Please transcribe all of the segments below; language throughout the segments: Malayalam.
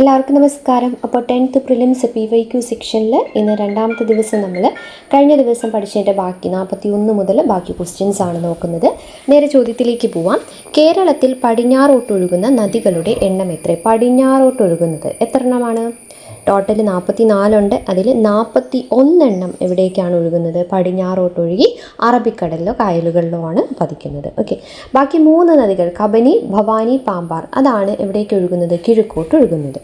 എല്ലാവർക്കും നമസ്കാരം. അപ്പോൾ 10th പ്രിലിംസ് PYQ സെക്ഷനിൽ ഇന്ന് രണ്ടാമത്തെ ദിവസം നമ്മൾ കഴിഞ്ഞ ദിവസം പഠിച്ചതിൻ്റെ ബാക്കി 41 മുതൽ ബാക്കി ക്വസ്റ്റ്യൻസ് ആണ് നോക്കുന്നത്. നേരെ ചോദ്യത്തിലേക്ക് പോവാം. കേരളത്തിൽ പടിഞ്ഞാറോട്ടൊഴുകുന്ന നദികളുടെ എണ്ണം എത്ര? പടിഞ്ഞാറോട്ടൊഴുകുന്നത് എത്ര എണ്ണമാണ്? ടോട്ടൽ 44 ഉണ്ട്. അതിൽ 41 എണ്ണം എവിടേക്കാണ് ഒഴുകുന്നത്? പടിഞ്ഞാറോട്ടൊഴുകി അറബിക്കടലിലോ കായലുകളിലോ ആണ് പതിക്കുന്നത്. ഓക്കെ, ബാക്കി 3 നദികൾ കബനി, ഭവാനി, പാമ്പാർ അതാണ് എവിടേക്ക് ഒഴുകുന്നത്? കിഴക്കോട്ട് ഒഴുകുന്നത്.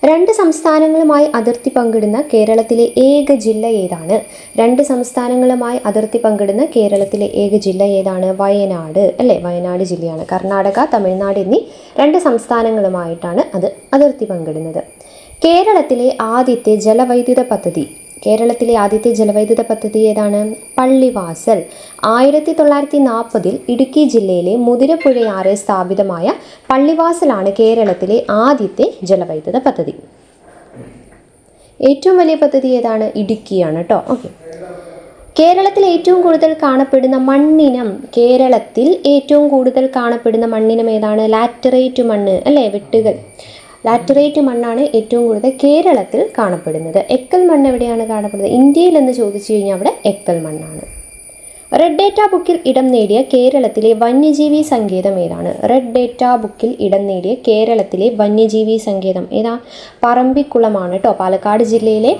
2 സംസ്ഥാനങ്ങളുമായി അതിർത്തി പങ്കിടുന്ന കേരളത്തിലെ ഏക ജില്ല ഏതാണ്? 2 സംസ്ഥാനങ്ങളുമായി അതിർത്തി പങ്കിടുന്ന കേരളത്തിലെ ഏക ജില്ല ഏതാണ്? വയനാട് അല്ലേ? വയനാട് ജില്ലയാണ്. കർണാടക, തമിഴ്നാട് എന്നീ 2 സംസ്ഥാനങ്ങളുമായിട്ടാണ് അത് അതിർത്തി പങ്കിടുന്നത്. കേരളത്തിലെ ആദ്യത്തെ ജലവൈദ്യുത പദ്ധതി ഏതാണ്? പള്ളിവാസൽ. 1940 ഇടുക്കി ജില്ലയിലെ മുതിരപ്പുഴയാറ് സ്ഥാപിതമായ പള്ളിവാസലാണ് കേരളത്തിലെ ആദ്യത്തെ ജലവൈദ്യുത പദ്ധതി. ഏറ്റവും വലിയ പദ്ധതി ഏതാണ്? ഇടുക്കിയാണ് കേട്ടോ. ഓക്കെ, കേരളത്തിൽ ഏറ്റവും കൂടുതൽ കാണപ്പെടുന്ന മണ്ണിനം ഏതാണ്? ലാറ്ററൈറ്റ് മണ്ണ് അല്ലേ? വെട്ടുകൾ. ലാറ്ററൈറ്റ് മണ്ണാണ് ഏറ്റവും കൂടുതൽ കേരളത്തിൽ കാണപ്പെടുന്നത്. എക്കൽ മണ്ണ് എവിടെയാണ് കാണപ്പെടുന്നത്? ഇന്ത്യയിൽ എന്ന് ചോദിച്ചു കഴിഞ്ഞാൽ അവിടെ എക്കൽ മണ്ണാണ്. റെഡ് ഡേറ്റ ബുക്കിൽ ഇടം നേടിയ കേരളത്തിലെ വന്യജീവി സങ്കേതം ഏതാണ്? റെഡ് ഡേറ്റ ബുക്കിൽ ഇടം നേടിയ കേരളത്തിലെ വന്യജീവി സങ്കേതം ഏതാ? പറമ്പിക്കുളമാണ് കേട്ടോ. പാലക്കാട് ജില്ലയിലെ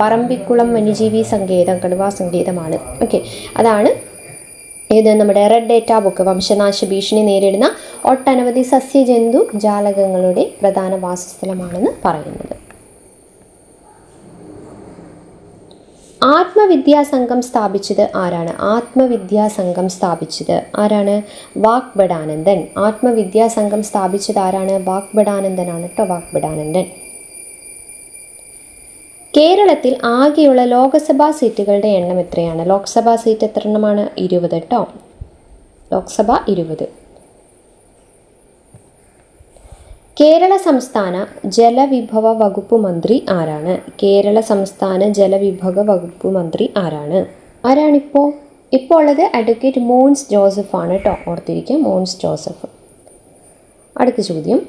പറമ്പിക്കുളം വന്യജീവി സങ്കേതം കടുവാ സങ്കേതമാണ്. ഓക്കെ, അതാണ് ഇത് നമ്മുടെ റെഡ് ഡേറ്റ ബുക്ക്. വംശനാശ ഭീഷണി നേരിടുന്ന ഒട്ടനവധി സസ്യജന്തു ജാലകങ്ങളുടെ പ്രധാന വാസസ്ഥലമാണെന്ന് പറയുന്നത്. ആത്മവിദ്യാസംഘം സ്ഥാപിച്ചത് ആരാണ്? വാഗ്ബടാനന്ദൻ. ആത്മവിദ്യാസംഘം സ്ഥാപിച്ചത് ആരാണ്? വാഗ്ബടാനന്ദനാണ് കേട്ടോ. വാഗ്ബടാനന്ദൻ. കേരളത്തിൽ ആകെയുള്ള ലോക്സഭാ സീറ്റുകളുടെ എണ്ണം എത്രയാണ്? ലോക്സഭാ സീറ്റ് എത്ര എണ്ണമാണ്? 20 കേട്ടോ. ലോക്സഭ 20. കേരള സംസ്ഥാന ജലവിഭവ വകുപ്പ് മന്ത്രി ആരാണ്? ഇപ്പോൾ ഉള്ളത് അഡ്വക്കേറ്റ് മോൻസ് ജോസഫ് ആണ് കേട്ടോ. ഓർത്തിരിക്കുക, മോൻസ് ജോസഫ്. അടുത്ത ചോദ്യം.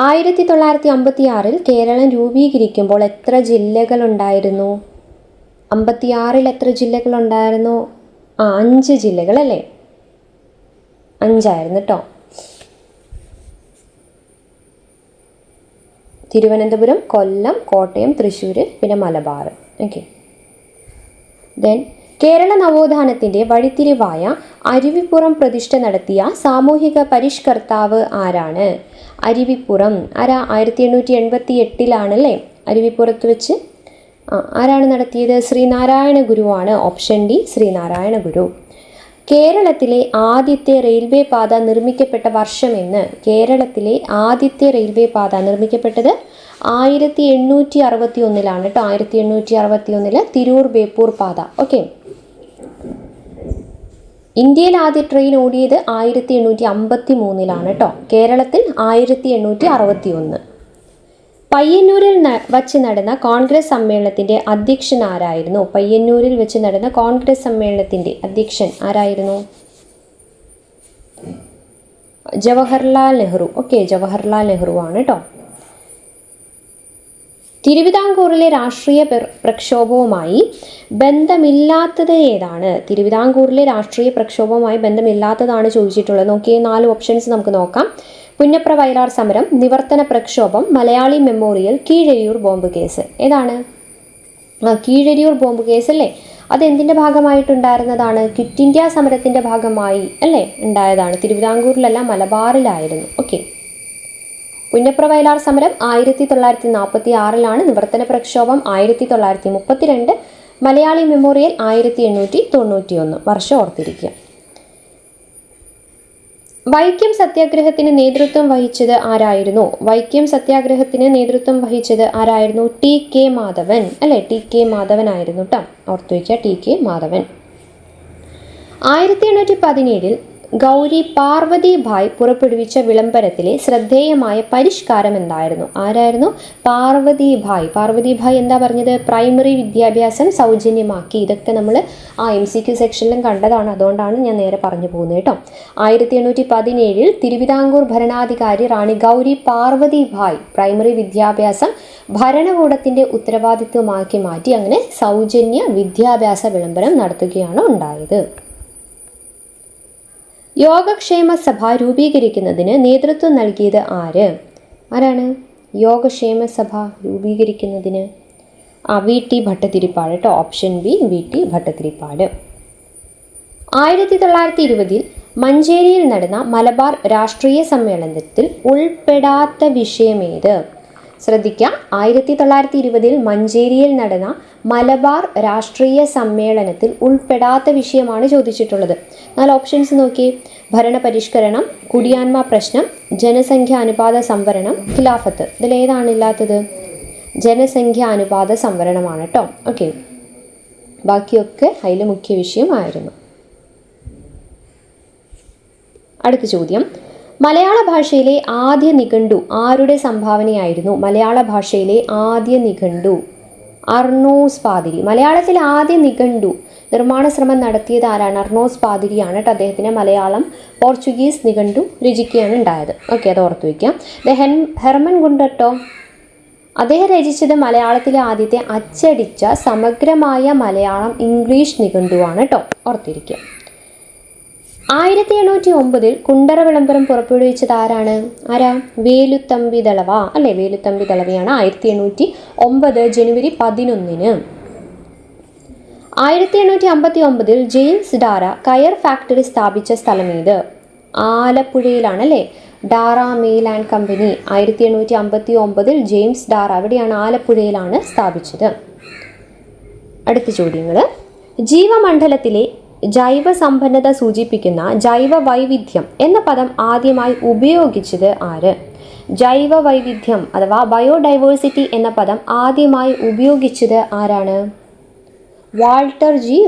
1956 കേരളം രൂപീകരിക്കുമ്പോൾ എത്ര ജില്ലകളുണ്ടായിരുന്നു? 56 എത്ര ജില്ലകളുണ്ടായിരുന്നു? 5 ജില്ലകൾ അല്ലേ? 5 ആയിരുന്നു കേട്ടോ. തിരുവനന്തപുരം, കൊല്ലം, കോട്ടയം, തൃശ്ശൂർ, പിന്നെ മലബാർ. ഓക്കെ, ദെൻ കേരള നവോത്ഥാനത്തിൻ്റെ വഴിത്തിരിവായ അരുവിപ്പുറം പ്രതിഷ്ഠ നടത്തിയ സാമൂഹിക പരിഷ്കർത്താവ് ആരാണ്? അരുവിപ്പുറം 1888 അരുവിപ്പുറത്ത് വെച്ച് ആരാണ് നടത്തിയത്? ശ്രീനാരായണ ഗുരുവാണ്. ഓപ്ഷൻ ഡി, ശ്രീനാരായണ ഗുരു. കേരളത്തിലെ ആദ്യത്തെ റെയിൽവേ പാത നിർമ്മിക്കപ്പെട്ട വർഷമെന്ന്? കേരളത്തിലെ ആദ്യത്തെ റെയിൽവേ പാത നിർമ്മിക്കപ്പെട്ടത് 1861 കേട്ടോ. 1861 തിരൂർ ബേപ്പൂർ പാത. ഓക്കെ, ഇന്ത്യയിൽ ആദ്യ ട്രെയിൻ ഓടിയത് 1853 കേട്ടോ. കേരളത്തിൽ 1861. പയ്യന്നൂരിൽ വച്ച് നടന്ന കോൺഗ്രസ് സമ്മേളനത്തിൻ്റെ അധ്യക്ഷൻ ആരായിരുന്നു? ജവഹർലാൽ നെഹ്റു. ഓക്കെ, ജവഹർലാൽ നെഹ്റു ആണ് കേട്ടോ. തിരുവിതാംകൂറിലെ രാഷ്ട്രീയ പ്രക്ഷോഭവുമായി ബന്ധമില്ലാത്തത് ഏതാണ്? ബന്ധമില്ലാത്തതാണ് ചോദിച്ചിട്ടുള്ളത്. നോക്കിയേ, 4 ഓപ്ഷൻസ് നമുക്ക് നോക്കാം. പുന്നപ്ര വയലാർ സമരം, നിവർത്തന പ്രക്ഷോഭം, Malayali memorial, Keezhariyur bomb case. ഏതാണ്? കീഴരിയൂർ ബോംബ് കേസ് അല്ലേ? അതെന്തിൻ്റെ ഭാഗമായിട്ടുണ്ടായിരുന്നതാണ്? ക്വിറ്റ് ഇന്ത്യ സമരത്തിൻ്റെ ഭാഗമായി അല്ലേ ഉണ്ടായതാണ്. തിരുവിതാംകൂറിലല്ല, മലബാറിലായിരുന്നു. ഓക്കെ, പുന്നപ്ര വയലാർ സമരം 1946 നിവർത്തന പ്രക്ഷോഭം 1932, മലയാളി മെമ്മോറിയൽ 1891. വർഷം ഓർത്തിരിക്കുക. വൈക്കം സത്യാഗ്രഹത്തിന് നേതൃത്വം വഹിച്ചത് ആരായിരുന്നു? TK മാധവൻ അല്ലേ? TK മാധവൻ ആയിരുന്നു കേട്ടോ. ഓർത്തു വയ്ക്കുക, TK മാധവൻ. 1817 ഗൗരി പാർവതി ഭായ് പുറപ്പെടുവിച്ച വിളംബരത്തിലെ ശ്രദ്ധേയമായ പരിഷ്കാരം എന്തായിരുന്നു? ആരായിരുന്നു? പാർവതി ഭായ് എന്താ പറഞ്ഞത്? പ്രൈമറി വിദ്യാഭ്യാസം സൗജന്യമാക്കി. ഇതൊക്കെ നമ്മൾ MCQ സെക്ഷനിലും കണ്ടതാണ്, അതുകൊണ്ടാണ് ഞാൻ നേരെ പറഞ്ഞു പോകുന്നത് കേട്ടോ. 1817 തിരുവിതാംകൂർ ഭരണാധികാരി റാണി ഗൗരി പാർവതി ഭായ് പ്രൈമറി വിദ്യാഭ്യാസം ഭരണകൂടത്തിന്റെ ഉത്തരവാദിത്വമാക്കി മാറ്റി അങ്ങനെ സൗജന്യ വിദ്യാഭ്യാസ വിളംബരം നടത്തുകയാണ് ഉണ്ടായത്. യോഗക്ഷേമ സഭ രൂപീകരിക്കുന്നതിന് നേതൃത്വം നൽകിയത് ആരാണ്? യോഗക്ഷേമ സഭ രൂപീകരിക്കുന്നതിന് VT ഭട്ടതിരിപ്പാട് കേട്ടോ. Option B VT Bhattathiripad. 1920 മഞ്ചേരിയിൽ നടന്ന മലബാർ രാഷ്ട്രീയ സമ്മേളനത്തിൽ ഉൾപ്പെടാത്ത വിഷയമേത്? ശ്രദ്ധിക്കാം, 1920 മഞ്ചേരിയിൽ നടന്ന മലബാർ രാഷ്ട്രീയ സമ്മേളനത്തിൽ ഉൾപ്പെടാത്ത വിഷയമാണ് ചോദിച്ചിട്ടുള്ളത്. 4 ഓപ്ഷൻസ് നോക്കി. ഭരണപരിഷ്കരണം, കുടിയാന്മ പ്രശ്നം, ജനസംഖ്യാ അനുപാത സംവരണം, ഖിലാഫത്ത്. ഇതിലേതാണ് ഇല്ലാത്തത്? ജനസംഖ്യാ അനുപാത സംവരണമാണ് കേട്ടോ. ഓക്കെ, ബാക്കിയൊക്കെ അതിൽ മുഖ്യ വിഷയമായിരുന്നു. അടുത്ത ചോദ്യം, മലയാള ഭാഷയിലെ ആദ്യ നിഘണ്ടു ആരുടെ സംഭാവനയായിരുന്നു? മലയാള ഭാഷയിലെ ആദ്യ നിഘണ്ടു അർണോസ് പാതിരി. മലയാളത്തിലെ ആദ്യ നിഘണ്ടു നിർമ്മാണ ശ്രമം നടത്തിയത് ആരാണ്? അർണോസ് പാതിരിയാണ് കേട്ടോ. അദ്ദേഹത്തിന് മലയാളം പോർച്ചുഗീസ് നിഘണ്ടു രചിക്കുകയാണ് ഉണ്ടായത്. ഓക്കെ, അത് ഓർത്തു വയ്ക്കാം. ഹെർമൻ ഗുണ്ടട്ടോ അദ്ദേഹം രചിച്ചത് മലയാളത്തിലെ ആദ്യത്തെ അച്ചടിച്ച സമഗ്രമായ മലയാളം ഇംഗ്ലീഷ് നിഘണ്ടുവാണ് കേട്ടോ, ഓർത്തിരിക്കുക. 1809 കുണ്ടറ വിളംബരം പുറപ്പെടുവിച്ചത് ആരാ? വേലുത്തമ്പി ദളവ അല്ലേ? വേലുത്തമ്പി ദളവയാണ് 1809 ജനുവരി 11. 1859 ജെയിംസ് ഡാര കയർ ഫാക്ടറി സ്ഥാപിച്ച സ്ഥലമേത്? ആലപ്പുഴയിലാണ് അല്ലേ? ഡാറ മെയിൽ ആൻഡ് കമ്പനി 1859 ജെയിംസ് ഡാര അവിടെയാണ്, ആലപ്പുഴയിലാണ് സ്ഥാപിച്ചത്. അടുത്ത ചോദ്യങ്ങൾ, ജീവമണ്ഡലത്തിലെ ജൈവ സമ്പന്നത സൂചിപ്പിക്കുന്ന ജൈവ വൈവിധ്യം എന്ന പദം ആദ്യമായി ഉപയോഗിച്ചത് ആര്? ജൈവ വൈവിധ്യം അഥവാ ബയോഡൈവേഴ്സിറ്റി എന്ന പദം ആദ്യമായി ഉപയോഗിച്ചത് ആരാണ്? വാൾട്ടർ ജി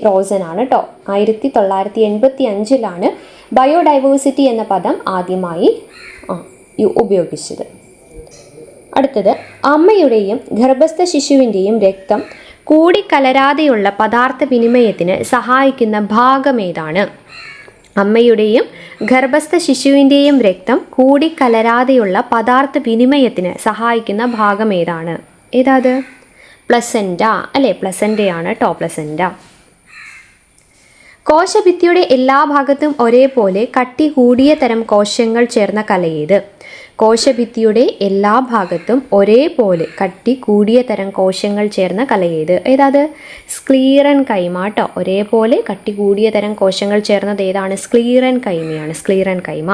റോസൻ ആണ് കേട്ടോ. 1985 ബയോഡൈവേഴ്സിറ്റി എന്ന പദം ആദ്യമായി ഉപയോഗിച്ചത്. അടുത്തത്, അമ്മയുടെയും ഗർഭസ്ഥ ശിശുവിൻ്റെയും രക്തം കൂടിക്കലരാതെയുള്ള പദാർത്ഥ വിനിമയത്തിന് സഹായിക്കുന്ന ഭാഗമേതാണ്? അമ്മയുടെയും ഗർഭസ്ഥ ശിശുവിൻ്റെയും രക്തം കൂടിക്കലരാതെയുള്ള പദാർത്ഥ വിനിമയത്തിന് സഹായിക്കുന്ന ഭാഗം ഏതാണ്? ഏതാത്? പ്ലസൻറ്റ അല്ലേ? പ്ലസൻ്റയാണ് കേട്ടോ, പ്ലസൻറ്റ. കോശഭിത്തിയുടെ എല്ലാ ഭാഗത്തും ഒരേപോലെ കട്ടി കൂടിയ തരം കോശങ്ങൾ ചേർന്ന കലയേത്? കോശഭിത്തിയുടെ എല്ലാ ഭാഗത്തും ഒരേപോലെ കട്ടി കൂടിയ തരം കോശങ്ങൾ ചേർന്ന കലയേത്? ഏതാത്? സ്ക്ലീറൻ കൈമ കേട്ടോ. ഒരേപോലെ കട്ടി കൂടിയ തരം കോശങ്ങൾ ചേർന്നത് ഏതാണ്? സ്ക്ലീറൻ കൈമയാണ്, സ്ക്ലീറൻ കൈമ.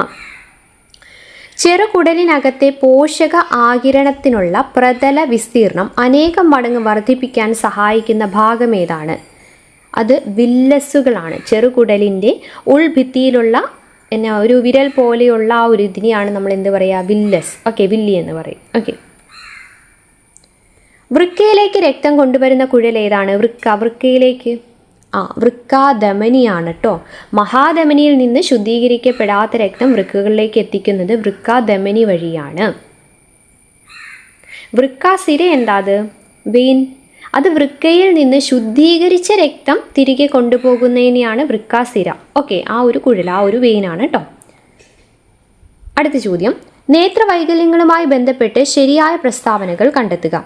ചെറുകുടലിനകത്തെ പോഷക ആകിരണത്തിനുള്ള പ്രതല വിസ്തീർണം അനേകം മടങ്ങ് വർദ്ധിപ്പിക്കാൻ സഹായിക്കുന്ന ഭാഗം ഏതാണ്? അത് വില്ലസുകളാണ്. ചെറുകുടലിൻ്റെ ഉൾഭിത്തിയിലുള്ള ഒരു വിരൽ പോലെയുള്ള ആ ഒരു ഇതിനെയാണ് നമ്മൾ എന്ത് പറയുക? വില്ലസ്. ഓക്കെ, വില്ലി എന്ന് പറയും. ഓക്കെ, വൃക്കയിലേക്ക് രക്തം കൊണ്ടുവരുന്ന കുഴൽ ഏതാണ്? വൃക്കയിലേക്ക് വൃക്കാധമനിയാണ് കേട്ടോ. മഹാധമനിയിൽ നിന്ന് ശുദ്ധീകരിക്കപ്പെടാത്ത രക്തം വൃക്കകളിലേക്ക് എത്തിക്കുന്നത് വൃക്കാധമനി വഴിയാണ്. വൃക്കാസിര എന്താത്? വെയിൻ. അത് വൃക്കയിൽ നിന്ന് ശുദ്ധീകരിച്ച രക്തം തിരികെ കൊണ്ടുപോകുന്നതിനെയാണ് വൃക്കാസിര. ഓക്കെ, ആ ഒരു കുഴൽ, ആ ഒരു വെയിനാണ് കേട്ടോ. അടുത്ത ചോദ്യം, നേത്രവൈകല്യങ്ങളുമായി ബന്ധപ്പെട്ട് ശരിയായ പ്രസ്താവനകൾ കണ്ടെത്തുക.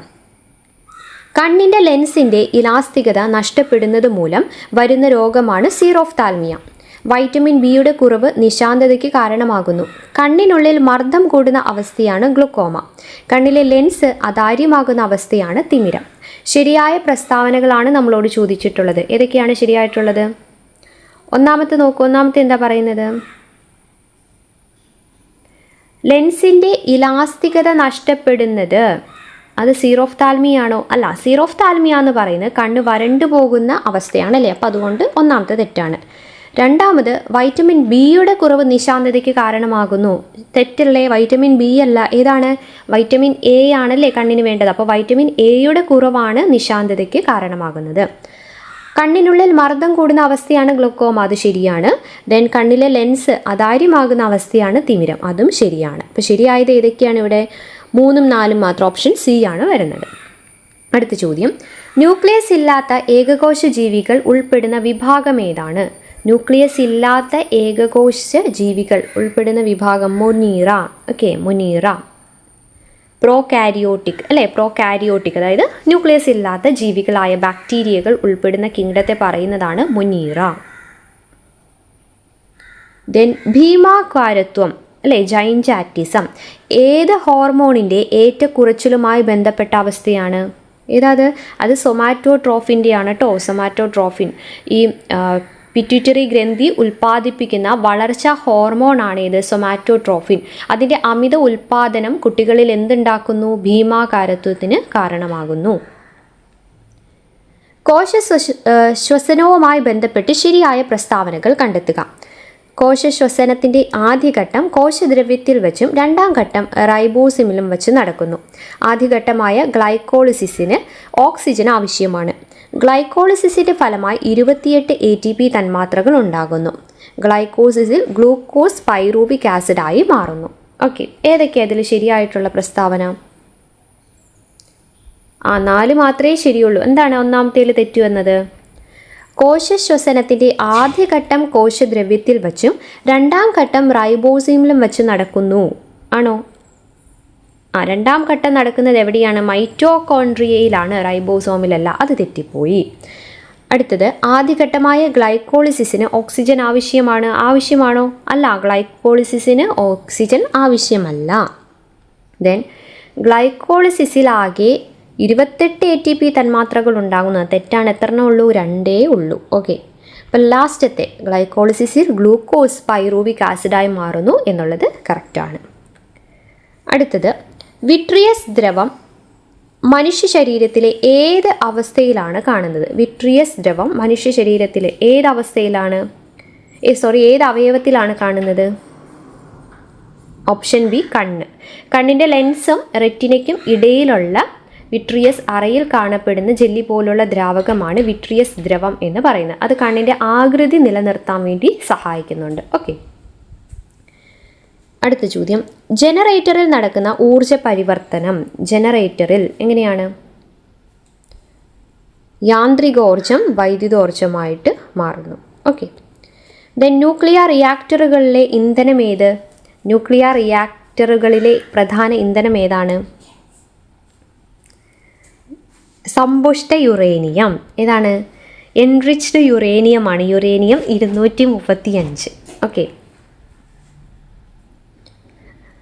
കണ്ണിൻ്റെ ലെൻസിൻ്റെ ഇലാസ്തികത നഷ്ടപ്പെടുന്നത് മൂലം വരുന്ന രോഗമാണ് സീറോഫ്താൽമിയ. വൈറ്റമിൻ ബിയുടെ കുറവ് നിശാന്തതയ്ക്ക് കാരണമാകുന്നു. കണ്ണിനുള്ളിൽ മർദ്ദം കൂടുന്ന അവസ്ഥയാണ് ഗ്ലുക്കോമ. കണ്ണിലെ ലെൻസ് അതാര്യമാകുന്ന അവസ്ഥയാണ് തിമിരം. ശരിയായ പ്രസ്താവനകളാണ് നമ്മളോട് ചോദിച്ചിട്ടുള്ളത്. ഏതൊക്കെയാണ് ശരിയായിട്ടുള്ളത്? ഒന്നാമത്തെ നോക്കൂ. ഒന്നാമത്തെ എന്താ പറയുന്നത്? ലെൻസിൻ്റെ ഇലാസ്തികത നഷ്ടപ്പെടുന്നത് അത് സീറോഫ്താൽമിയാണോ? അല്ല, സീറോഫ്താൽമിയ എന്ന് പറയുന്നത് കണ്ണ് വരണ്ടു പോകുന്ന അവസ്ഥയാണ് അല്ലേ? അപ്പോൾ അതുകൊണ്ട് ഒന്നാമത്തെ തെറ്റാണ്. രണ്ടാമത്, വൈറ്റമിൻ ബിയുടെ കുറവ് നിശാന്തതയ്ക്ക് കാരണമാകുന്നു. തെറ്റല്ലേ? വൈറ്റമിൻ ബി അല്ല, ഏതാണ്? വൈറ്റമിൻ എ ആണല്ലേ കണ്ണിന് വേണ്ടത്. അപ്പോൾ വൈറ്റമിൻ എയുടെ കുറവാണ് നിശാന്തതയ്ക്ക് കാരണമാകുന്നത്. കണ്ണിനുള്ളിൽ മർദ്ദം കൂടുന്ന അവസ്ഥയാണ് ഗ്ലോക്കോമ, അത് ശരിയാണ്. ദെൻ കണ്ണിലെ ലെൻസ് അതാര്യമാകുന്ന അവസ്ഥയാണ് തിമിരം, അതും ശരിയാണ്. അപ്പോൾ ശരിയായത് ഏതൊക്കെയാണ് ഇവിടെ? 3ഉം 4ഉം മാത്രം. ഓപ്ഷൻ സി ആണ് വരുന്നത്. അടുത്ത ചോദ്യം, ന്യൂക്ലിയസ് ഇല്ലാത്ത ഏകകോശ ജീവികൾ ഉൾപ്പെടുന്ന വിഭാഗം ഏതാണ്? ന്യൂക്ലിയസ് ഇല്ലാത്ത ഏകകോശ ജീവികൾ ഉൾപ്പെടുന്ന വിഭാഗം മൊനീറ. Okay, Monera. പ്രോകാരിയോട്ടിക് അല്ലേ, പ്രോകാരിയോട്ടിക് അതായത് ന്യൂക്ലിയസ് ഇല്ലാത്ത ജീവികളായ ബാക്ടീരിയകൾ ഉൾപ്പെടുന്ന കിങ്ഡത്തെ പറയുന്നതാണ് മൊനീറ. ദെൻ ഭീമാകാരത്വം അല്ലേ, ജൈൻജാറ്റിസം ഏത് ഹോർമോണിൻ്റെ ഏറ്റക്കുറച്ചിലുമായി ബന്ധപ്പെട്ട അവസ്ഥയാണ്? ഏതാത്? അത് സൊമാറ്റോട്രോഫിൻ്റെ ആണ് കേട്ടോ. സൊമാറ്റോട്രോഫിൻ ഈ പിറ്റ്യൂട്ടറി ഗ്രന്ഥി ഉൽപ്പാദിപ്പിക്കുന്ന വളർച്ചാ ഹോർമോണാണ് ഇത്, സൊമാറ്റോട്രോഫിൻ. അതിൻ്റെ അമിത ഉൽപ്പാദനം കുട്ടികളിൽ എന്തുണ്ടാക്കുന്നു? ഭീമാകാരത്വത്തിന് കാരണമാകുന്നു. ശ്വസനവുമായി ബന്ധപ്പെട്ട് ശരിയായ പ്രസ്താവനകൾ കണ്ടെത്തുക. കോശശ്വസനത്തിൻ്റെ ആദ്യഘട്ടം കോശദ്രവ്യത്തിൽ വെച്ചും രണ്ടാം ഘട്ടം റൈബോസിമിലും വെച്ച് നടക്കുന്നു. ആദ്യഘട്ടമായ ഗ്ലൈക്കോളിസിസിന് ഓക്സിജൻ ആവശ്യമാണ്. ഗ്ലൈക്കോളിസിസിൻ്റെ ഫലമായി 28 ATP തന്മാത്രകൾ ഉണ്ടാകുന്നു. ഗ്ലൈക്കോസിസിൽ ഗ്ലൂക്കോസ് പൈറൂവിക് ആസിഡായി മാറുന്നു. ഓക്കെ, ഏതൊക്കെയാണ് അതിൽ ശരിയായിട്ടുള്ള പ്രസ്താവന? 4 മാത്രമേ ശരിയുള്ളൂ. എന്താണ് ഒന്നാമത്തേൽ തെറ്റു വന്നത്? കോശശ്വസനത്തിൻ്റെ ആദ്യഘട്ടം കോശദ്രവ്യത്തിൽ വച്ചും രണ്ടാം ഘട്ടം റൈബോസീമിലും വെച്ച് നടക്കുന്നു. ആണോ? രണ്ടാം ഘട്ടം നടക്കുന്നത് എവിടെയാണ്? മൈറ്റോകോൺട്രിയയിലാണ്, റൈബോസോമിലല്ല. അത് തെറ്റിപ്പോയി. അടുത്തത്, ആദ്യഘട്ടമായ ഗ്ലൈക്കോളിസിസിന് ഓക്സിജൻ ആവശ്യമാണോ? അല്ല, ഗ്ലൈക്കോളിസിസിന് ഓക്സിജൻ ആവശ്യമല്ല. ദെൻ ഗ്ലൈക്കോളിസിസിലാകെ 28 ATP തന്മാത്രകൾ ഉണ്ടാകുന്നത് തെറ്റാണ്. എത്രണ്ണേ ഉള്ളൂ? 2 ഉള്ളൂ. ഓക്കെ, അപ്പം ലാസ്റ്റത്തെ ഗ്ലൈക്കോളിസിസിൽ ഗ്ലൂക്കോസ് പൈറൂവിക് ആസിഡായി മാറുന്നു എന്നുള്ളത് കറക്റ്റാണ്. അടുത്തത്, വിട്രിയസ് ദ്രവം മനുഷ്യ ശരീരത്തിലെ ഏത് അവസ്ഥയിലാണ് കാണുന്നത്? വിട്രിയസ് ദ്രവം മനുഷ്യ ശരീരത്തിലെ ഏത് അവസ്ഥയിലാണ് ഏത് അവയവത്തിലാണ് കാണുന്നത്? ഓപ്ഷൻ ബി, കണ്ണ്. കണ്ണിൻ്റെ ലെൻസും റെറ്റിനയ്ക്കും ഇടയിലുള്ള വിട്രിയസ് അറയിൽ കാണപ്പെടുന്ന ജെല്ലി പോലുള്ള ദ്രാവകമാണ് വിട്രിയസ് ദ്രവം എന്ന് പറയുന്നത്. അത് കണ്ണിൻ്റെ ആകൃതി നിലനിർത്താൻ വേണ്ടി സഹായിക്കുന്നുണ്ട്. ഓക്കെ, അടുത്ത ചോദ്യം, ജനറേറ്ററിൽ നടക്കുന്ന ഊർജ പരിവർത്തനം ജനറേറ്ററിൽ എങ്ങനെയാണ്? യാന്ത്രികോർജം വൈദ്യുതോർജമായിട്ട് മാറുന്നു. ഓക്കെ, ദെൻ ന്യൂക്ലിയർ റിയാക്ടറുകളിലെ ഇന്ധനം ഏത്? ന്യൂക്ലിയർ റിയാക്ടറുകളിലെ പ്രധാന ഇന്ധനം ഏതാണ്? സമ്പുഷ്ട യുറേനിയം. ഏതാണ്? എൻറിച്ച്ഡ് യുറേനിയമാണ്. യുറേനിയം 235. ഓക്കെ,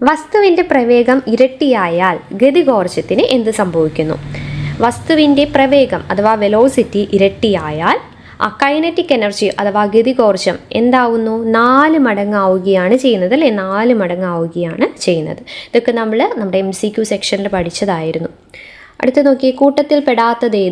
വസ്തുവിൻ്റെ പ്രവേഗം ഇരട്ടിയായാൽ ഗതികോർജത്തിന് എന്ത് സംഭവിക്കുന്നു? വസ്തുവിൻ്റെ പ്രവേഗം അഥവാ വെലോസിറ്റി ഇരട്ടിയായാൽ കൈനറ്റിക് എനർജി അഥവാ ഗതികോർജം എന്താവുന്നു? 4 മടങ്ങാവുകയാണ് ചെയ്യുന്നത് അല്ലേ? 4 മടങ്ങാവുകയാണ് ചെയ്യുന്നത്. ഇതൊക്കെ നമ്മുടെ MCQ സെക്ഷനിൽ പഠിച്ചതായിരുന്നു. അടുത്ത് നോക്കി, കൂട്ടത്തിൽ പെടാത്തത്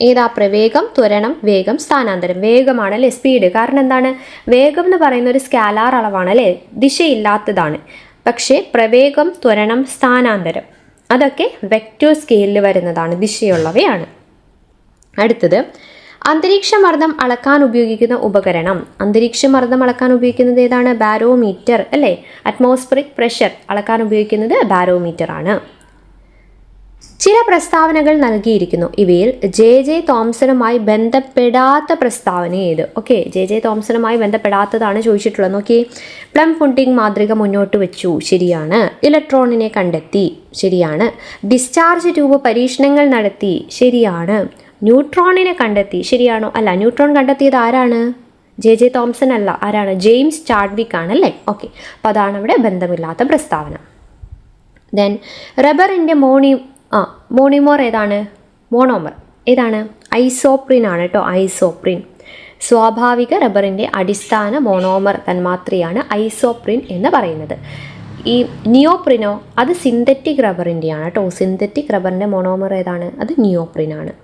ഏതാ? പ്രവേഗം, ത്വരണം, വേഗം, സ്ഥാനാന്തരം. വേഗമാണല്ലേ, സ്പീഡ്. കാരണം എന്താണ്? വേഗം എന്ന് പറയുന്ന ഒരു സ്കാലാർ അളവാണല്ലേ, ദിശയില്ലാത്തതാണ്. പക്ഷേ പ്രവേഗം, ത്വരണം, സ്ഥാനാന്തരം അതൊക്കെ വെക്റ്റർ സ്കെയിലിൽ വരുന്നതാണ്, ദിശയുള്ളവയാണ്. അടുത്തത്, അന്തരീക്ഷമർദ്ദം അളക്കാൻ ഉപയോഗിക്കുന്ന ഉപകരണം. അന്തരീക്ഷമർദ്ദം അളക്കാൻ ഉപയോഗിക്കുന്നത് ഏതാണ്? ബാരോമീറ്റർ അല്ലേ. അറ്റ്മോസ്ഫിയറിക് പ്രഷർ അളക്കാൻ ഉപയോഗിക്കുന്നത് ബാരോമീറ്റർ ആണ്. ചില പ്രസ്താവനകൾ നൽകിയിരിക്കുന്നു. ഇവയിൽ ജെ തോംസണുമായി ബന്ധപ്പെടാത്ത പ്രസ്താവന ഏത്? ഓക്കെ, ജെ തോംസണുമായി ബന്ധപ്പെടാത്തതാണ് ചോദിച്ചിട്ടുള്ളത്. നോക്കി, പ്ലം ഫുഡിംഗ് മാതൃക മുന്നോട്ട് വെച്ചു, ശരിയാണ്. ഇലക്ട്രോണിനെ കണ്ടെത്തി, ശരിയാണ്. ഡിസ്ചാർജ് ട്യൂബ് പരീക്ഷണങ്ങൾ നടത്തി, ശരിയാണ്. ന്യൂട്രോണിനെ കണ്ടെത്തി, ശരിയാണോ? അല്ല, ന്യൂട്രോൺ കണ്ടെത്തിയത് ആരാണ്? ജെ തോംസൺ അല്ല. ആരാണ്? ജെയിംസ് ചാഡ്വിക് ആണല്ലേ. ഓക്കെ, അപ്പോൾ അതാണ് അവിടെ ബന്ധമില്ലാത്ത പ്രസ്താവന. ദെൻ റബ്ബറിൻ്റെ മോണിമോർ ഏതാണ്? മോണോമർ ഏതാണ്? ഐസോപ്രിൻ ആണ് കേട്ടോ, ഐസോപ്രിൻ. സ്വാഭാവിക റബ്ബറിൻ്റെ അടിസ്ഥാന മോണോമർ തന്മാത്രയാണ് ഐസോപ്രിൻ എന്ന് പറയുന്നത്. ഈ നിയോപ്രിനോ അത് സിന്തറ്റിക് റബ്ബറിൻ്റെയാണ് കേട്ടോ. സിന്തറ്റിക് റബ്ബറിൻ്റെ മോണോമർ ഏതാണ്? അത് നിയോപ്രിൻ ആണ്.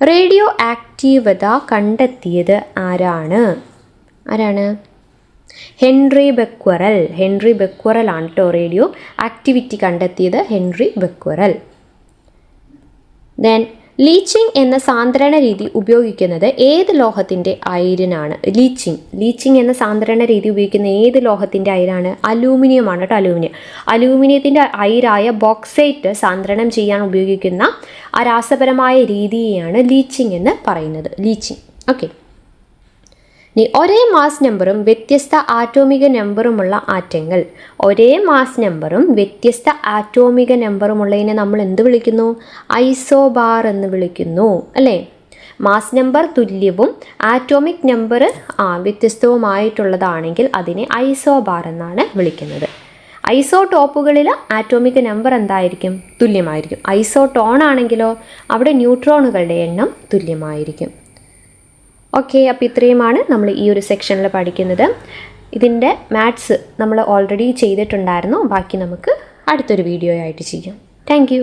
റേഡിയോ ആക്റ്റീവത കണ്ടെത്തിയത് ആരാണ്? ഹെൻറി ബെക്വറൽ ആണ് കേട്ടോ. റേഡിയോ ആക്ടിവിറ്റി കണ്ടെത്തിയത് ഹെൻറി ബെക്വറൽ. ദെൻ ലീച്ചിങ് എന്ന സാന്ദ്രണ രീതി ഉപയോഗിക്കുന്നത് ഏത് ലോഹത്തിൻ്റെ അയിരിനാണ്? ലീച്ചിങ് എന്ന സാന്ദ്രണ രീതി ഉപയോഗിക്കുന്ന ഏത് ലോഹത്തിൻ്റെ അയിരാണ്? അലൂമിനിയമാണ് കേട്ടോ. അലൂമിനിയത്തിൻ്റെ അയിരായ ബോക്സൈറ്റ് സാന്ദ്രണം ചെയ്യാൻ ഉപയോഗിക്കുന്ന ആ രാസപരമായ രീതിയെയാണ് ലീച്ചിങ് എന്ന് പറയുന്നത്. ഓക്കെ. ഇനി ഒരേ മാസ് നമ്പറും വ്യത്യസ്ത ആറ്റോമിക നമ്പറുമുള്ള ആറ്റങ്ങൾ. ഒരേ മാസ് നമ്പറും വ്യത്യസ്ത ആറ്റോമിക നമ്പറുമുള്ളതിനെ നമ്മൾ എന്ത് വിളിക്കുന്നു? ഐസോബാർ എന്ന് വിളിക്കുന്നു, അല്ലേ? മാസ് നമ്പർ തുല്യവും ആറ്റോമിക് നമ്പർ വ്യത്യസ്തവുമായിട്ടുള്ളതാണെങ്കിൽ അതിനെ ഐസോബാർ എന്നാണ് വിളിക്കുന്നത്. ഐസോടോപ്പുകളിൽ ആറ്റോമിക് നമ്പർ എന്തായിരിക്കും? തുല്യമായിരിക്കും. ഐസോടോൺ ആണെങ്കിലോ അവിടെ ന്യൂട്രോണുകളുടെ എണ്ണം തുല്യമായിരിക്കും. ഓക്കെ, അപ്പോൾ ഇത്രയുമാണ് നമ്മൾ ഈ ഒരു സെക്ഷനിൽ പഠിക്കുന്നത്. ഇതിൻ്റെ മാത്സ് നമ്മൾ ഓൾറെഡി ചെയ്തിട്ടുണ്ടായിരുന്നു. ബാക്കി നമുക്ക് അടുത്തൊരു വീഡിയോ ആയിട്ട് ചെയ്യാം. താങ്ക്